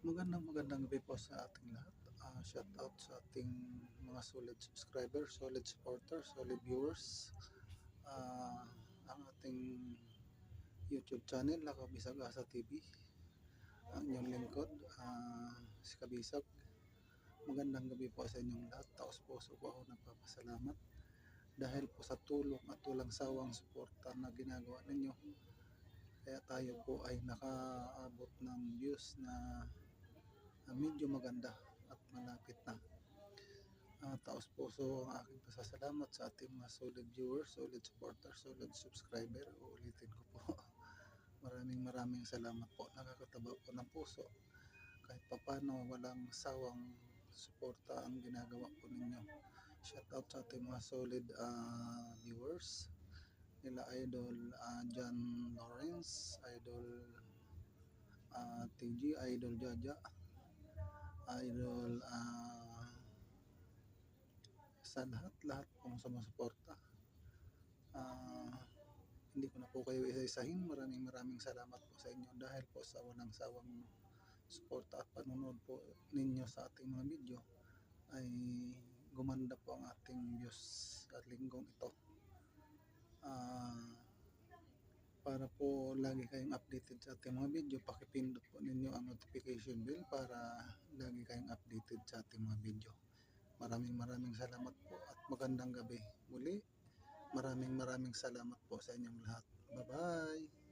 Magandang gabi po sa ating lahat. Shout out sa ating mga solid subscribers, solid supporters, solid viewers. Ah, ang ating YouTube channel, Kabisag Asa TV. Ang inyong lingkod, si Kabisag. Magandang gabi po sa inyong lahat. Taos puso po ako nagpapasalamat dahil po sa tulong at walang sawang suporta na ginagawa ninyo. Kaya tayo po ay nakaabot ng views na medyo maganda at malapit na. Taos puso ang aking pasasalamat sa ating mga solid viewers, solid supporters, solid subscriber. Uulitin ko po. Maraming salamat po. Nakakataba po ng puso. Kahit papano walang sawang suporta ang ginagawa po ninyo. Shout out sa ating mga solid viewers. Nila Idol John Lawrence, Idol TG, Idol Jaja, Idol sa lahat pong sumusuporta. Hindi ko na po kayo isa-isahin. Maraming salamat po sa inyo dahil po sa walang sawang suporta at panunood po ninyo sa ating mga video ay gumanda po ang ating views sa linggong ito. Para po lagi kayong updated sa ating mga video, pakipindot po ninyo ang notification bell para lagi kayong updated sa ating mga video. Maraming salamat po at magandang gabi. Muli, maraming salamat po sa inyong lahat. Bye-bye!